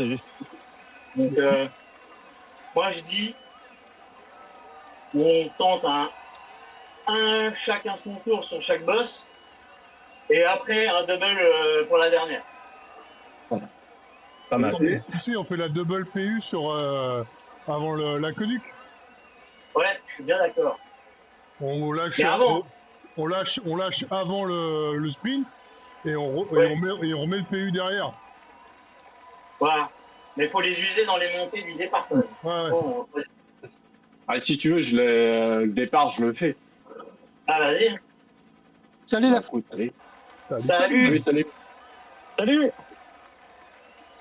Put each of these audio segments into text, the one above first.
c'est juste. Donc, moi, je dis, on tente un chacun son tour sur chaque boss, et après, un double pour la dernière. Voilà. Pas mal. Si, on fait la double PU sur avant l'aqueduc. Ouais, je suis bien d'accord. On lâche, Mais avant. on lâche avant le sprint et on Ouais. remet le PU derrière. Voilà. Mais il faut les user dans les montées du départ quand même. Ouais. Bon, ouais. Ah, si tu veux, le départ, je le fais. Ah, vas-y. Salut la Écoute, allez. Salut. Salut. Salut.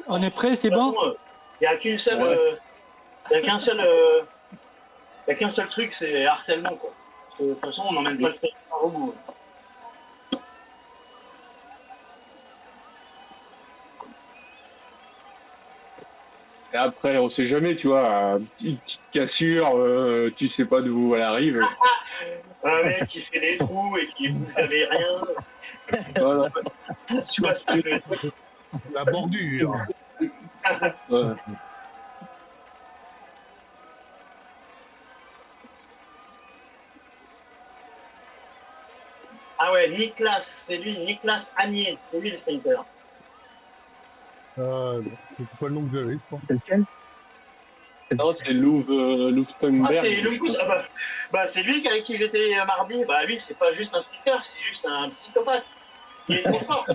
On est prêt, c'est De toute bon? façon, il n'y a qu'une seule. Ouais. Il n'y a qu'un seul. Il y a qu'un seul truc, c'est harcèlement, quoi. Parce que, de toute façon, on n'emmène pas le territoire au bout. Et après, on sait jamais, tu vois, une petite cassure, tu sais pas d'où elle arrive. Un mec qui fait des trous et qui vous jamais rien. Voilà. Tu vois ce que je veux dire. La bordure. Ouais. Ah ouais, Nicolas, c'est lui, Nicolas Agnier, c'est lui le sniper. C'est pas le nom que j'avais, je pense. C'est lequel? Non, c'est Louvre-Stunberg. Ah, c'est Lumkus, bah, c'est lui avec qui j'étais mardi. Bah, lui, c'est pas juste un sniper, c'est juste un psychopathe. Il est trop fort.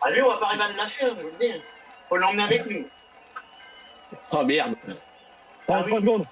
Ah, lui, on va pas arriver à le lâcher, je vous le dis. Faut l'emmener avec nous. Oh merde. Ah, 3 oui. secondes.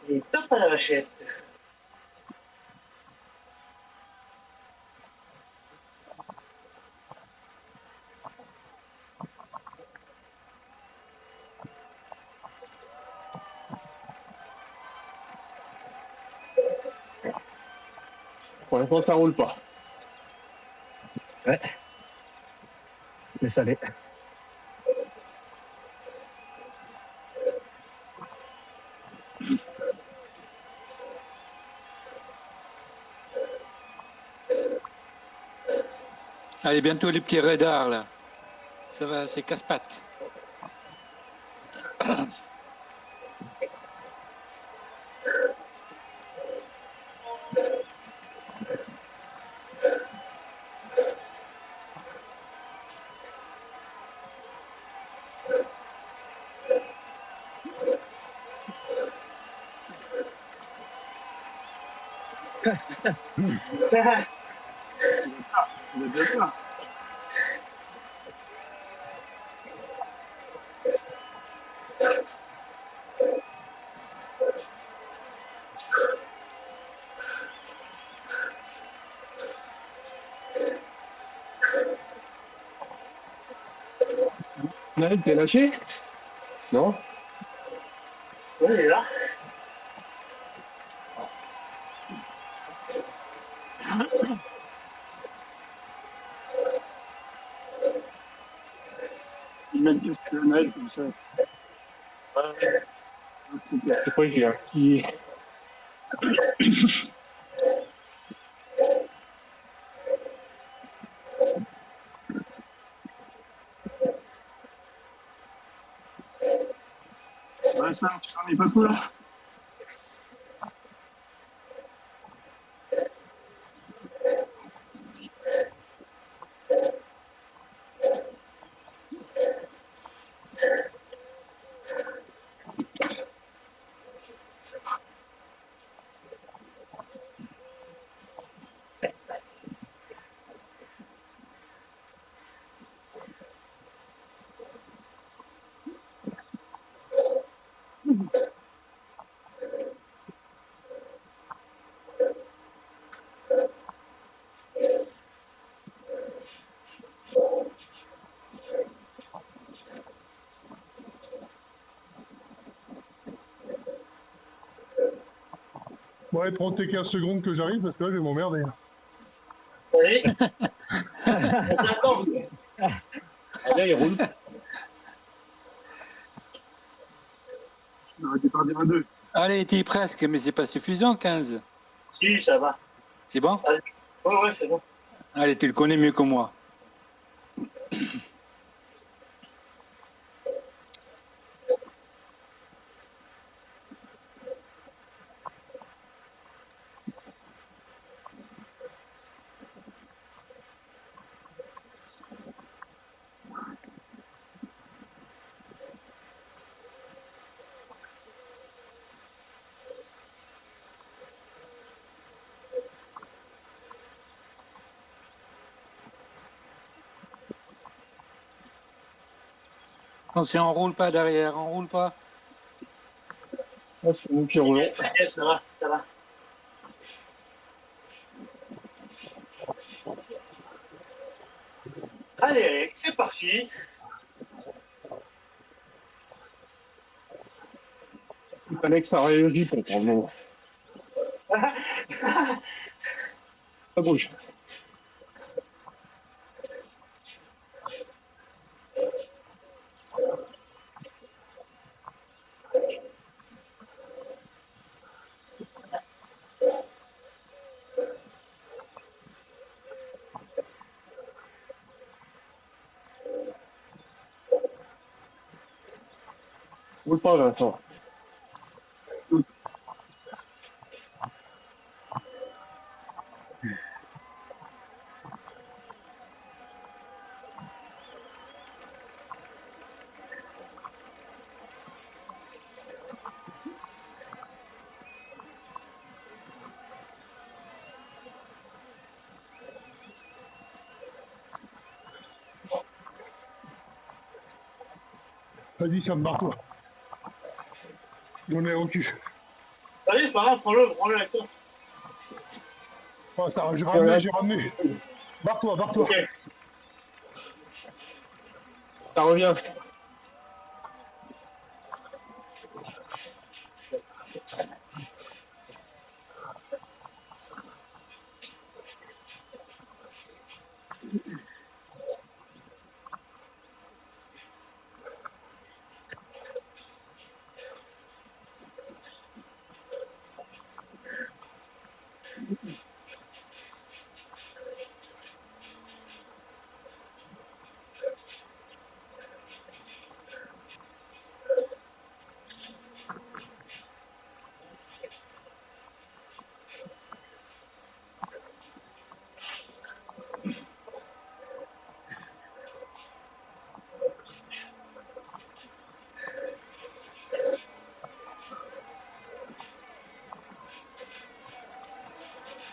Il est top à la vachette. Pour l'instant, ça roule pas. Ouais. Mais ça l'est. Allez, bientôt les petits radars, là. Ça va, c'est casse-pattes. Naël, t'es lâché? Non? Oui, il est là. Il met une fenêtre comme ça. Je crois que j'ai un petit. Ouais, ça, tu t'en es pas trop là? Ouais, prends tes 15 secondes que j'arrive parce que là, je vais m'emmerder. Oui. On t'attend. Ah, là, il roule. On aurait dû partir à deux. Allez, t'es presque, mais c'est pas suffisant, 15. Si, ça va. C'est bon? Ouais, c'est bon. Allez, tu le connais mieux que moi. Attention, on roule pas derrière, on roule pas. Ah, c'est nous qui roulons. Ok, ça va, ça va. Allez, Alex, c'est parti. Il fallait que ça réagisse pour le moment. Ça bouge. Roule pas, Vincent. Vas-y, Sam, barre-toi. On est au cul. Allez, c'est pas grave, prends-le avec toi. Oh, ça, j'ai Ouais. ramené, j'ai ramené. Barre-toi, barre-toi. Ok. Ça revient.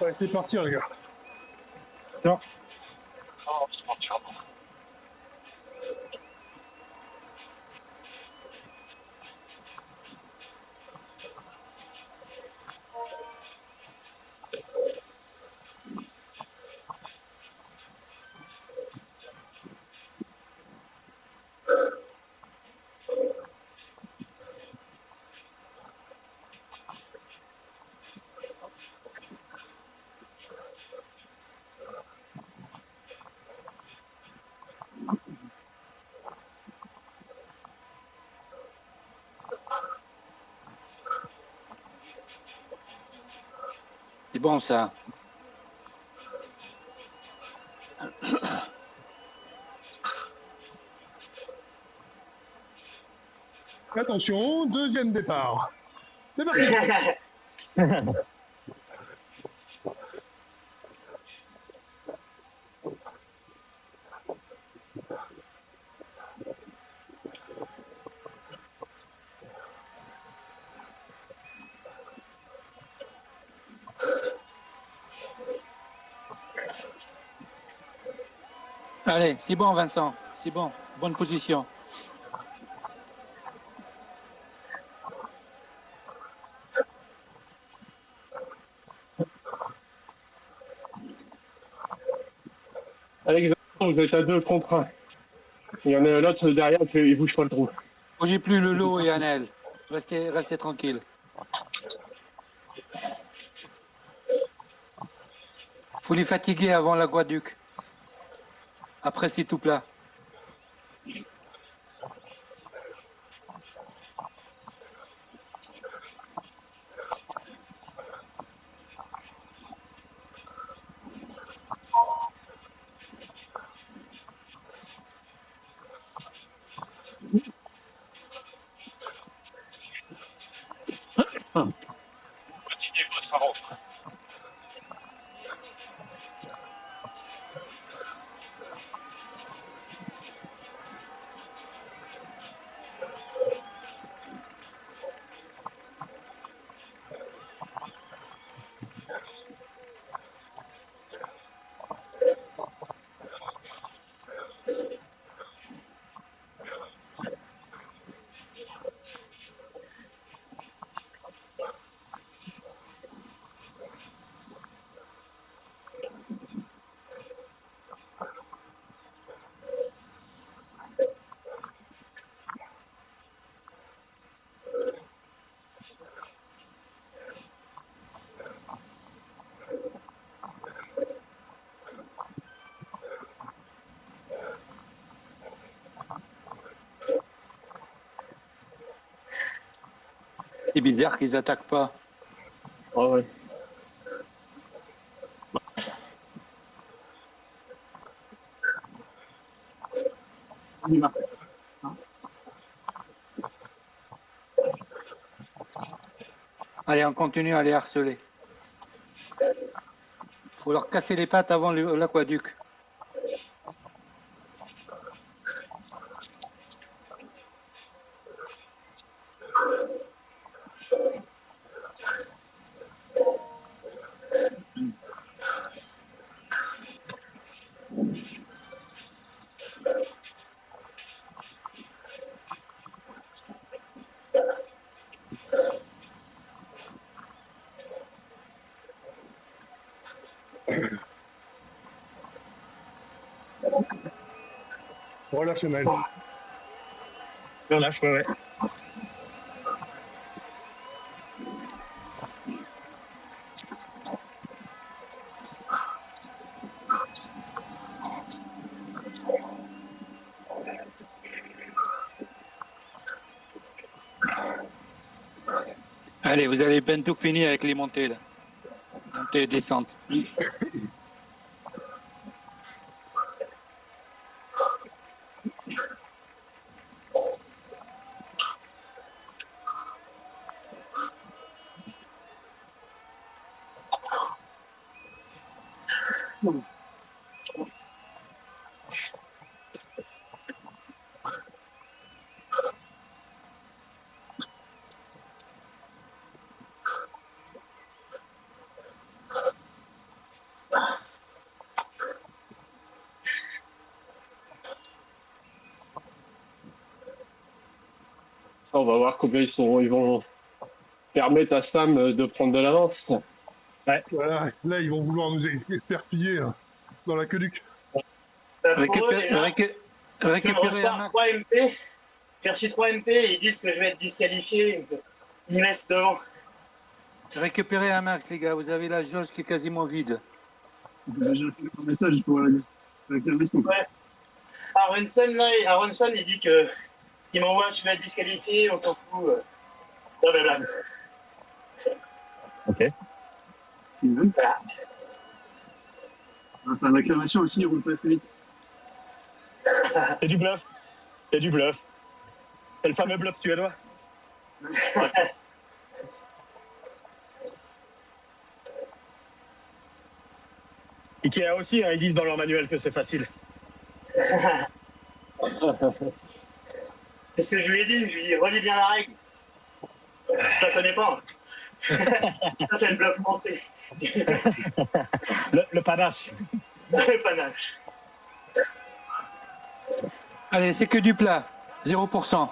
Ouais, c'est parti, les gars. Tiens. C'est bon, ça. Attention, deuxième départ. C'est parti. Allez, c'est bon, Vincent. C'est bon. Bonne position. Alex, vous êtes à 2 contre 1. Il y en a l'autre derrière, il bouge pas le trou. Bougez plus le lot et Annelle. Restez tranquille. Faut les fatiguer avant l'aquaduc. Après, c'est tout plat. Continuez votre avance. C'est bizarre qu'ils attaquent pas. Ah ouais. On y va. Allez, on continue à les harceler. Faut leur casser les pattes avant l'aquaduc. Relationnel. Je relâche, ouais. Allez, vous allez bientôt finir avec les montées, là. Montées et descentes. Ça, on va voir combien ils vont permettre à Sam de prendre de l'avance. Voilà, là, ils vont vouloir nous éperpiller hein, dans l'aqueduc. Pour eux, déjà, je me Récupérer un reçois max. 3 MP. J'ai reçu 3 MP et ils disent que je vais être disqualifié. Ils me laissent devant. Récupérez un max, les gars. Vous avez la jauge qui est quasiment vide. J'ai déjà fait un message pour la question. Ouais. Aronson, là, Aronson, il dit que il m'envoie, je vais être disqualifié, on s'en fout. Blablabla. Ok. Voilà. On va faire une réclamation aussi, il roule pas assez vite. C'est du bluff. C'est du bluff. C'est le fameux bluff suédois. Ikea aussi, hein, ils disent dans leur manuel que c'est facile. C'est ce que je lui ai dit, je lui ai dit, relis bien la règle. Je la connais pas. Ça, c'est le bluff français. Le panache. Le panache. Allez, c'est que du plat. 0%.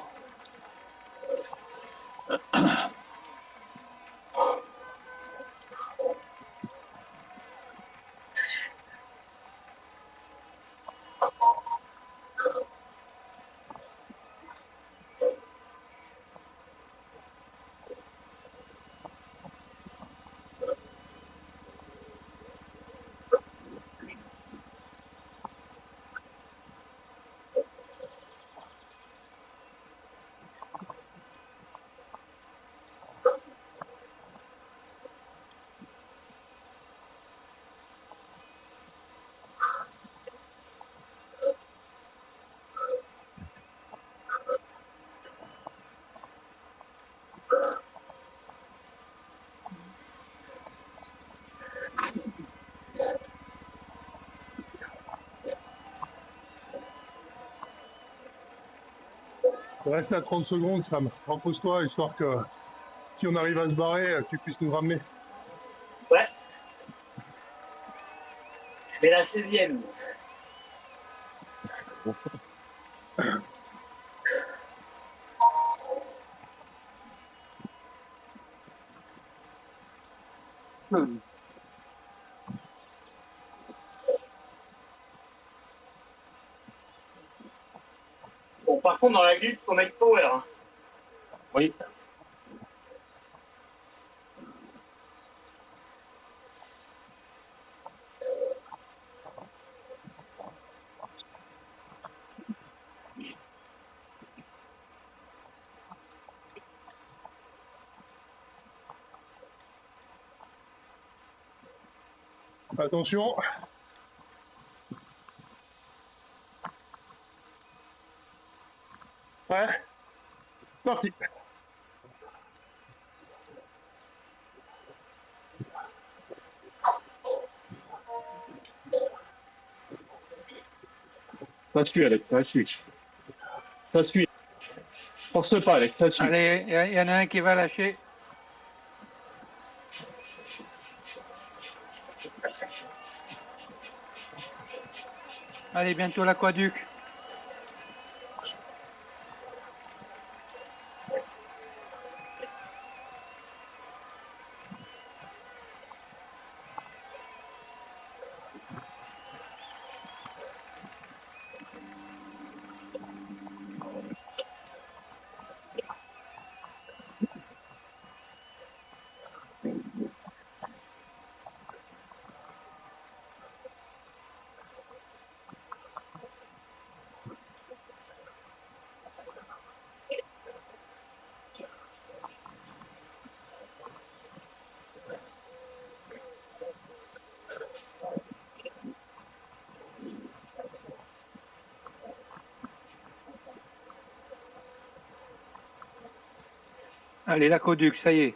Reste à 30 secondes, Sam. Repose-toi, histoire que si on arrive à se barrer, tu puisses nous ramener. Ouais. Mais la 16e. Bon, par contre, dans la lutte, faut mettre power. Hein. Oui. Attention. Ouais. Parti. Ça suit, Alex, ça suit. Ça suit. Force pas, Alex, ça suit. Allez, il y en a un qui va lâcher. Allez, bientôt l'aquaduc. Allez, l'aquaduc, ça y est.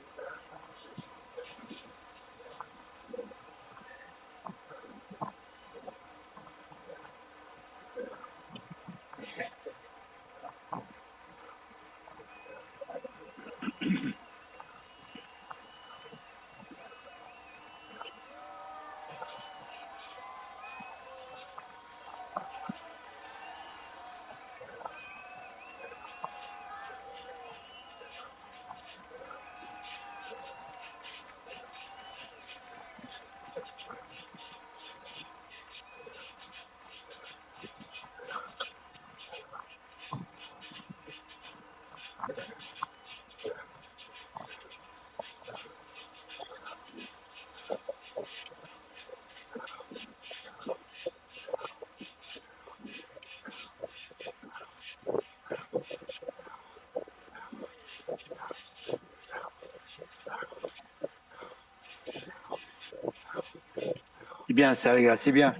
C'est bien ça, les gars, c'est bien.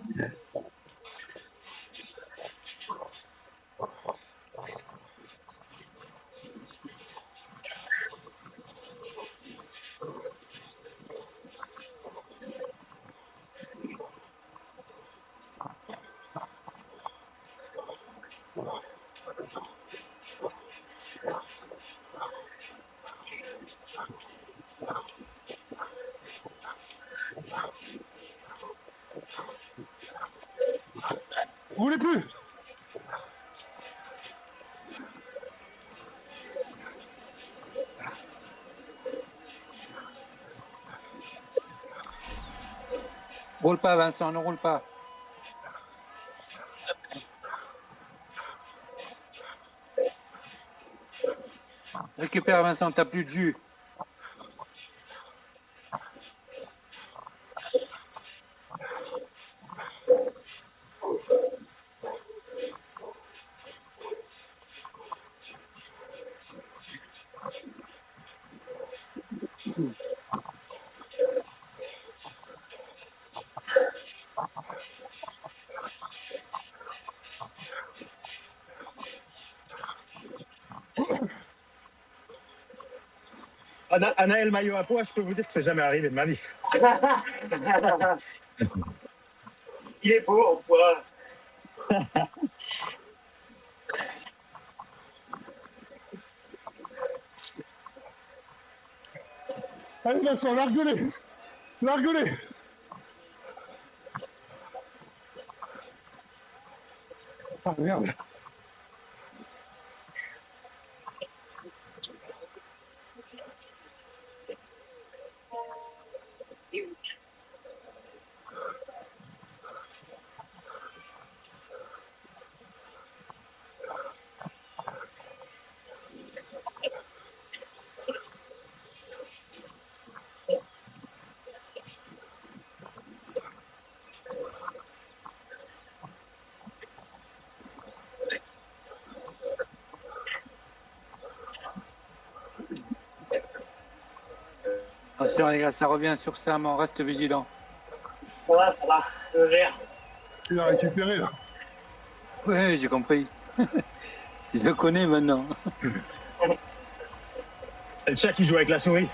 Roulez plus. Roule pas, Vincent, ne roule pas. Récupère, Vincent, t'as plus de jus. Anaël maillot à poids, je peux vous dire que c'est jamais arrivé de ma vie. Il est beau en poids. Allez, Vincent, largue-les. Largue-les. Ah, merde. Attention les gars, ça revient sur Sam, on reste vigilant. Ça va, je gère. Tu l'as récupéré, là. Ouais, j'ai compris. Je le connais maintenant. C'est le chat qui joue avec la souris.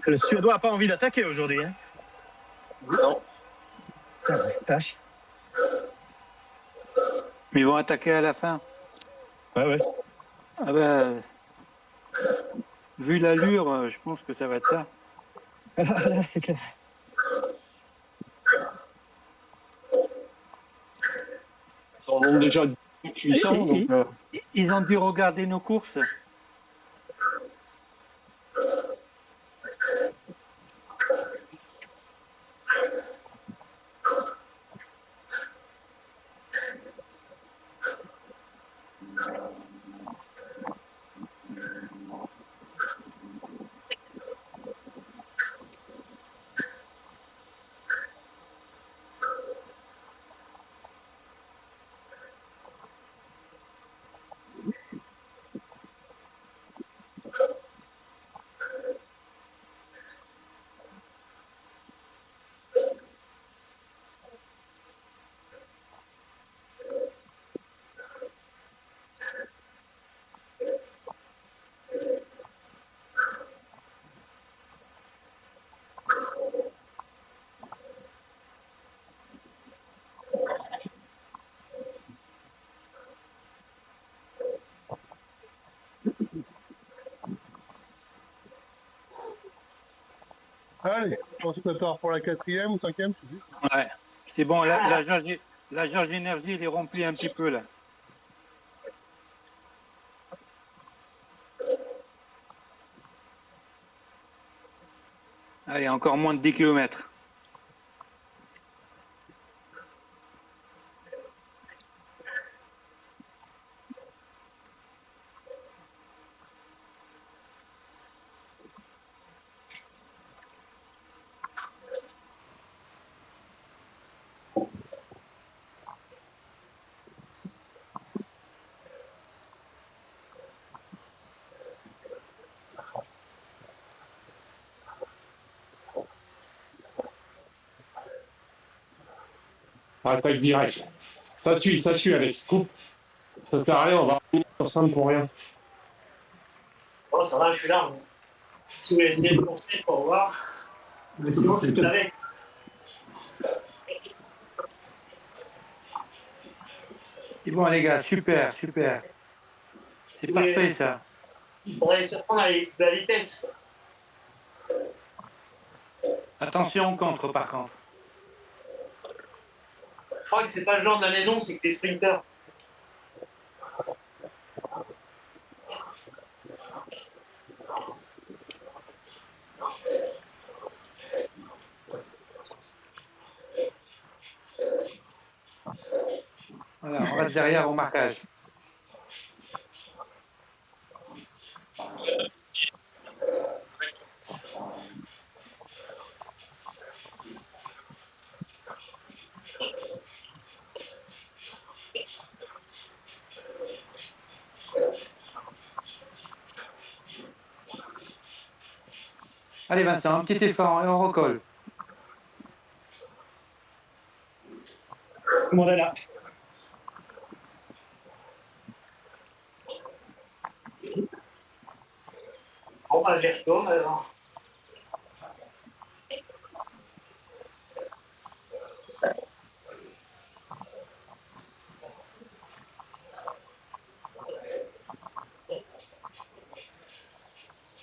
Le Suédois n'a pas envie d'attaquer aujourd'hui. Hein. Non. Ça va, tâche. Mais ils vont attaquer à la fin. Ouais, ouais. Ah ben, vu l'allure, je pense que ça va être ça. C'est clair. Ils en ont déjà puissants, donc. Ils ont dû regarder nos courses. Allez, on se prépare pour la 4e ou 5e, je sais plus. Ouais. C'est bon, la jauge d'énergie, il est rempli un petit peu là. Allez, encore moins de 10 km. Attaque directe. Ça suit, Alex. Coupe. Ça sert à rien, on va revenir sur Sam pour rien. Oh, ça va, je suis là. Si vous voulez essayer de courser pour voir. Mais c'est bon, Vous savez. bon, les gars, super, super. C'est parfait, ça. Il faudrait se prendre de la vitesse. Quoi. Attention au contre, par contre. Je crois que c'est pas le genre de la maison, c'est que des sprinters. Voilà, on reste derrière au marquage. Allez, Vincent, un petit effort et on recolle. Tout le monde est là. Bon, bah, j'y retourne alors.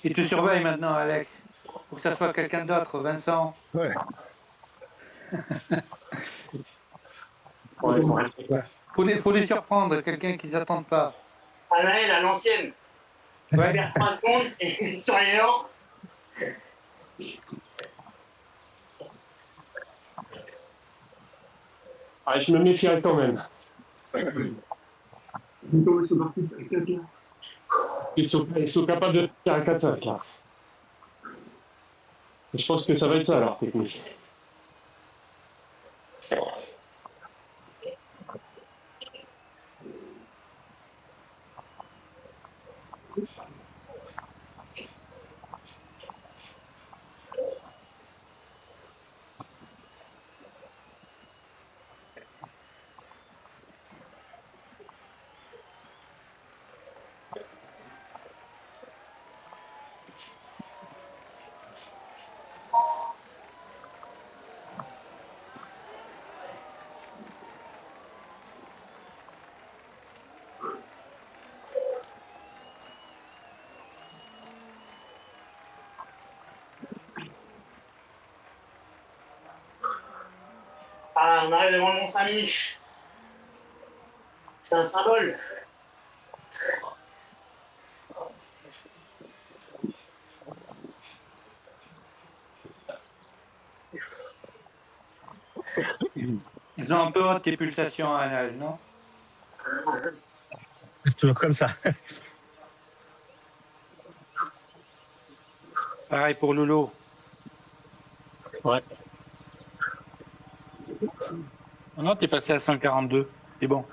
Et tu surveilles maintenant, Alex. Faut que ça soit quelqu'un d'autre, Vincent. Ouais. Faut les surprendre, quelqu'un qui s'attende pas. Anaël à l'ancienne. Ouais. Faire 3 secondes et sur les dents. Ah, je me méfierais quand même. Comment ils sont partis de la 4 là? Ils sont capables de faire un 4-5 là. Et je pense que ça va être ça alors, technique. Ah, on arrive devant le Mont-Saint-Mich. C'est un symbole. Ils ont un peu haute tes pulsations anales, non? C'est toujours comme ça. Pareil pour Lolo. Ouais. Non, t'es passé à 142. C'est bon.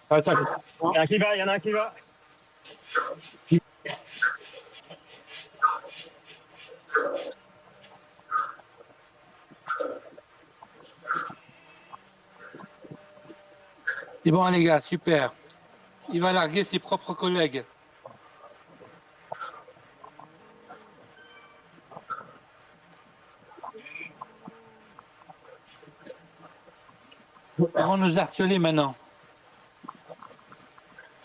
Attends. Il y en a un qui va, il y en a un qui va. C'est bon, les gars, super. Il va larguer ses propres collègues. Ils vont nous harceler maintenant.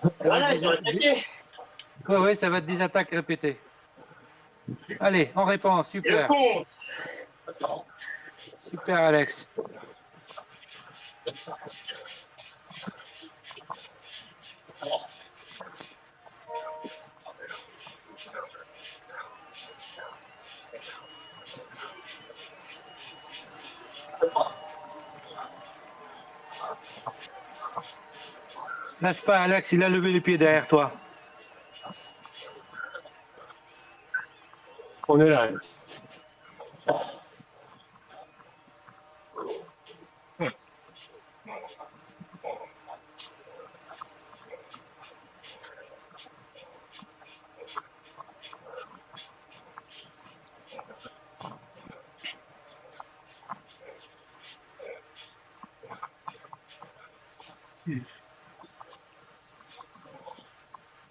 Ça va Voilà, être ils ont attaqué. ouais, ça va être des attaques répétées. Allez, on répond, Et le super. compte. Super, Alex. Lâche pas, Alex, il a levé les pieds derrière toi. On est là.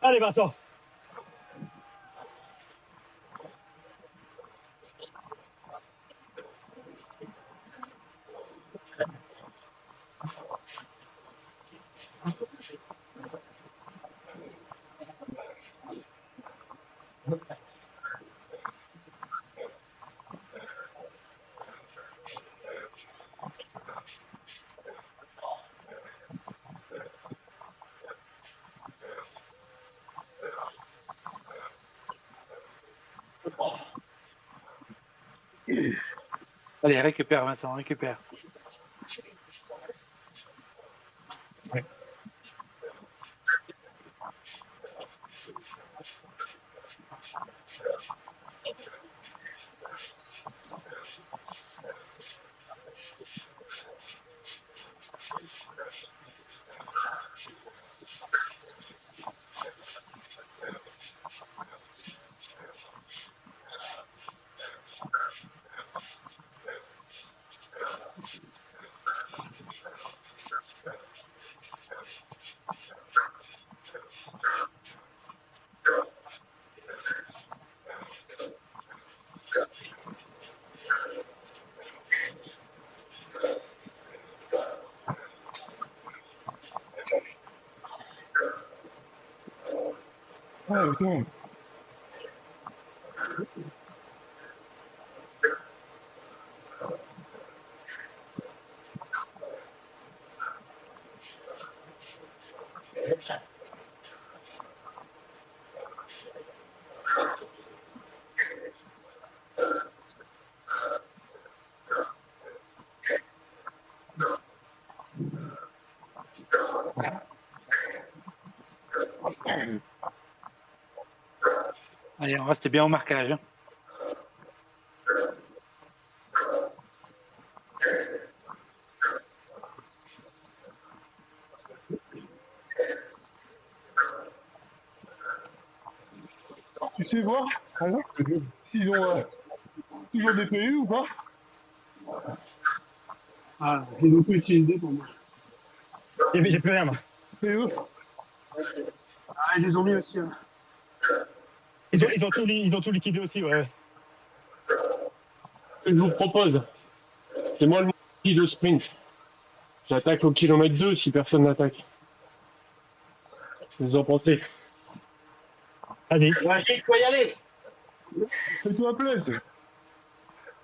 Allez, Vincent. Allez, récupère Vincent, récupère. Ah, putain. Allez, on reste bien au marquage. Hein. Tu sais voir, alors, s'ils ont toujours des PU ou pas? Ah, j'ai beaucoup utilisé pour moi. J'ai plus rien, moi. PU? Ah, ils les ont mis aussi. Hein. Ils ont tout liquidé aussi, ouais. Ce que je vous propose, c'est moi le moitié de sprint. J'attaque au kilomètre 2 si personne n'attaque. Vous en pensez? Vas-y. Moi, je dis qu'il faut y aller. Fais-toi plaisir.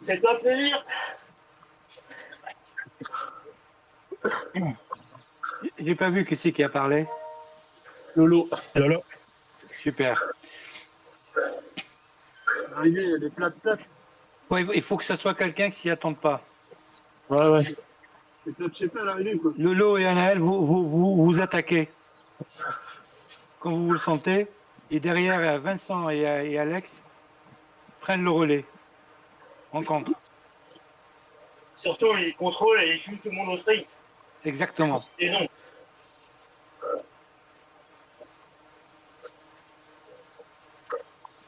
C'est toi plaisir. J'ai pas vu qui c'est qui a parlé. Lolo. Lolo. Super. Arrivé, il y a des plates. Ouais, il faut que ce soit quelqu'un qui s'y attende pas. Ouais, ouais. Des plates, je sais pas, à l'arrivée, quoi. Lolo et Anaël, vous attaquez quand vous le sentez. Et derrière, Vincent et Alex prennent le relais. On contre. Surtout, ils contrôlent et ils fument tout le monde au string. Exactement. Ils ont.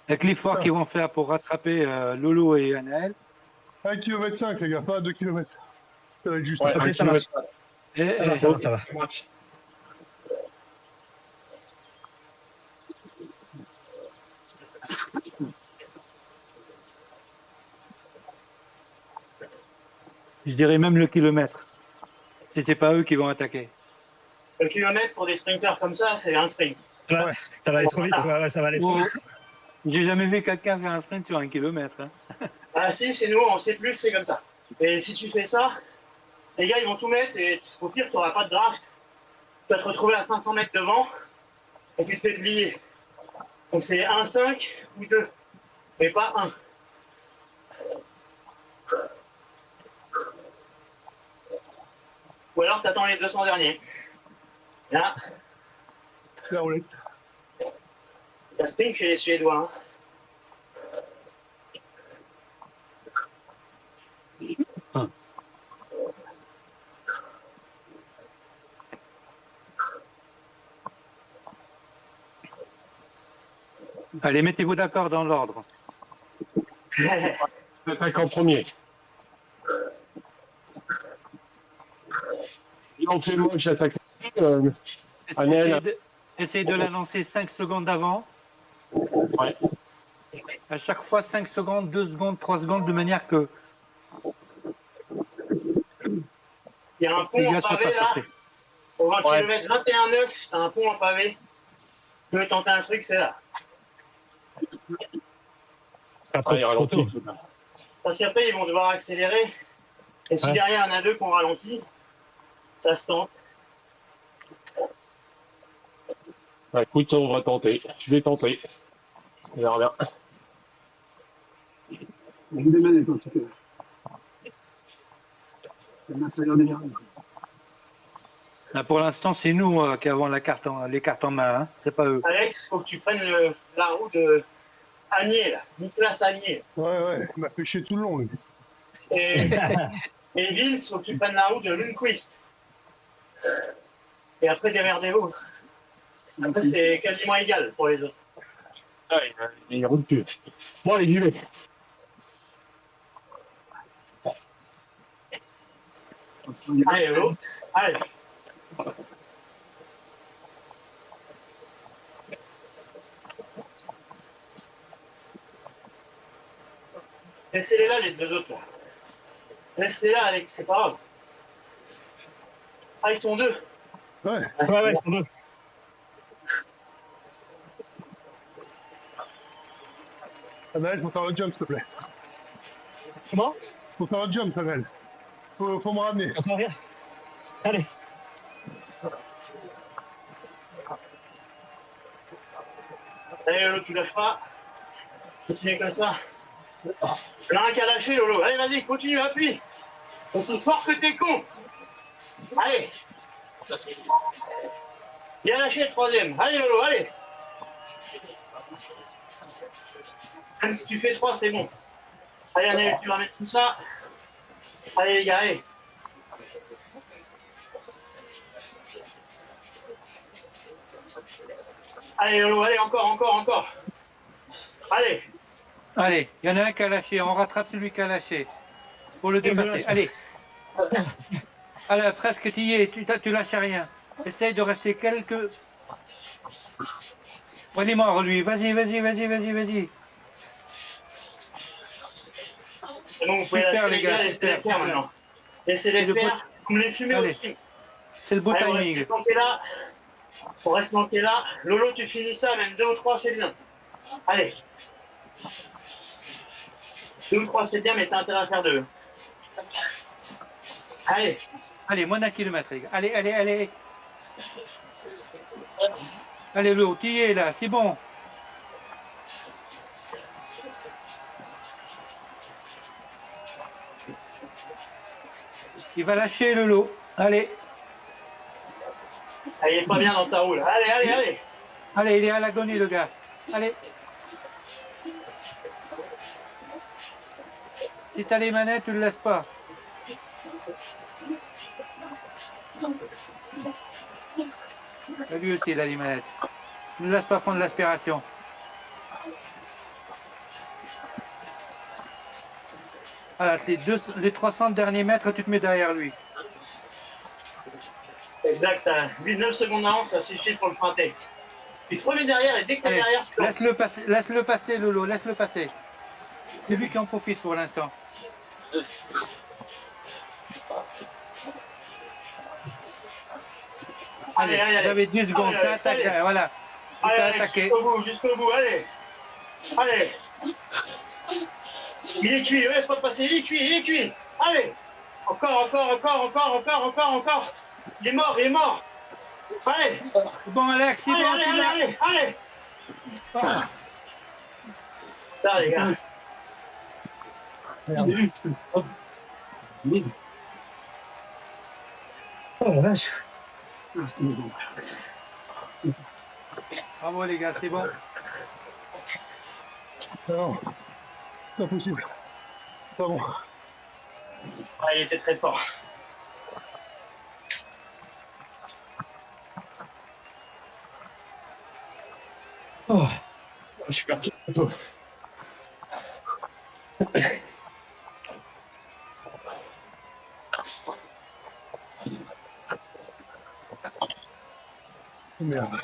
Avec l'effort qu'ils vont faire pour rattraper Lolo et Anaël. 1 km 5, les gars, pas 2 km. Ça va être juste. Ouais, Ok, un ça marche. kilomètre. Et, Ça va. Ça marche. je dirais même le kilomètre. Si c'est pas eux qui vont attaquer. Le kilomètre pour des sprinters comme ça, c'est un sprint. Ça va aller trop vite, ouais, ça va aller trop Oh, vite. j'ai jamais vu quelqu'un faire un sprint sur 1 kilomètre. Hein. Ah si, chez nous, on sait plus, c'est comme ça. Et si tu fais ça, les gars, ils vont tout mettre et au pire, tu n'auras pas de draft. Tu vas te retrouver à 500 mètres devant et tu te fais plier. Donc c'est 1-5 ou 2, mais pas 1. Ou alors tu attends les 200 derniers. Là, La roulette. la sprint chez les Suédois. Hein. Allez, mettez-vous d'accord dans l'ordre. J'attaque en premier. Éventuellement, j'attaque. Anaël. Essayez de la lancer 5 secondes avant. Ouais. À chaque fois 5 secondes, 2 secondes, 3 secondes, de manière que Il y a un les pont en gars soient pavé pas là, surpris. au 20 Ouais. km 21,9, t'as un pont en pavé. Tu veux tenter un truc, c'est là. Ah, il ralentit. Parce qu'après, ils vont devoir accélérer. Et si Ouais. derrière, il y en a deux qui ont ralenti, ça se tente. Bah, écoute, on va tenter. Je vais tenter. On verra bien. Il des manettes en tout cas. Là, ça a l'air déjà. Là, pour l'instant, c'est nous qui avons les cartes en main, hein. C'est pas eux. Alex, faut que tu prennes la roue de Agnier, là. Nicolas Agnier. Ouais, il m'a fait chier tout le long, lui. Et, et Vince, faut que tu prennes la roue de Lundqvist. Et après, démerdez-vous. Après, c'est quasiment égal pour les autres. Ah, il roule plus. Bon, allez, j'y vais. Allez, l'autre. Allez. Laissez-les là, les deux autres. Là. Laissez-les là, Alex, c'est pas grave. Ah, ils sont deux. Ouais. Ouais, ils sont deux. Samuel, faut faire le jump, s'il te plaît. Comment? Faut faire le jump, Samuel. Faut me ramener. Attends, rien. Allez. Allez, Lolo, tu lâches pas. Continuez comme ça. Il y en a un qui a lâché, Lolo. Allez, vas-y, continue, appuie. Aussi fort que t'es con. Allez. Bien lâché le troisième. Allez, Lolo, allez. Même si tu fais 3, c'est bon. Allez, Annelle, tu vas mettre tout ça. Allez, les gars, allez. Allez, Lolo, allez, encore. Allez. Allez, il y en a un qui a lâché. On rattrape celui qui a lâché. Pour le dépasser. Allez. Allez, presque tu y es. Tu lâches rien. Essaye de rester quelques... Il est mort, lui. Vas-y. C'est bon, vous pouvez Super, lâcher les gars, laissez-les super, faire super. maintenant. C'est Laissez-les le faire. Vous me les fumez Allez. aussi. C'est le beau Allez, on reste timing. planqué là. On reste planqué là. Lolo, tu finis ça, même 2 ou 3, c'est bien. Allez. 2 ou 3, c'est bien, mais t'as intérêt à faire 2. Allez. Allez, moins d'un kilomètre, les gars. Allez. Allez, l'eau, tu y es là, c'est bon. Il va lâcher le lot. Allez. Allez, il est pas bien dans ta roue là. Allez. Allez, il est à l'agonie, le gars. Allez. Si t'as les manettes, tu le laisses pas. Lui aussi, il a les manettes. Ne laisse pas prendre l'aspiration. Voilà, les 300 derniers mètres, tu te mets derrière lui. Exact, t'as 8-9 secondes d'avance, ça suffit pour le feinter. Tu te remets derrière et dès que t'es Allez, derrière, tu lances. laisse-le passer, Lolo, laisse-le passer. C'est lui qui en profite pour l'instant. Allez, vous avez 10 secondes, ça attaque, voilà. Allez, attaqué. jusqu'au bout, allez. Il est cuit, laisse pas passer, il est cuit. Allez. Encore. Il est mort. Allez. Bon, Alex, c'est bon, tu l'as. Allez. Ça, les gars. Oh la vache. Ah, c'était bon. Bravo, les gars, c'est bon. Non, c'est pas possible. Pas bon. Ah, il était très fort. Oh, je suis parti. Oh, merde.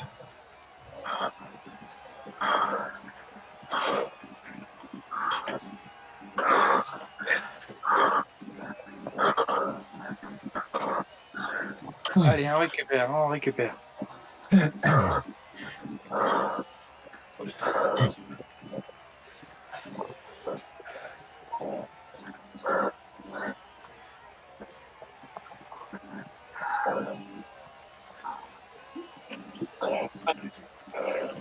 Allez, on récupère.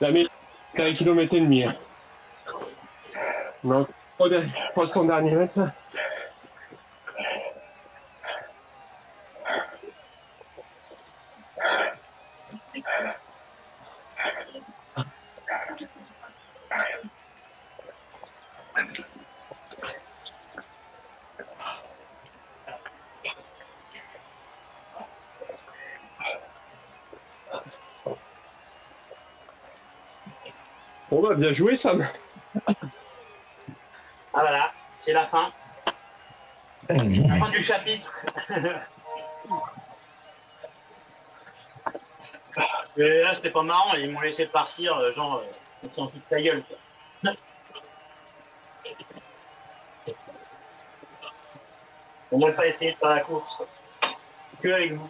La mise, c'est 1,5 km. Hein. Non, 300 derniers mètres. Là. On va bien jouer, Sam. Ah voilà, c'est la fin. La fin du chapitre. Et là, c'était pas marrant, ils m'ont laissé partir, genre, ils s'en foutent ta gueule. Quoi. On n'a pas essayé de faire la course. Quoi. Que avec vous.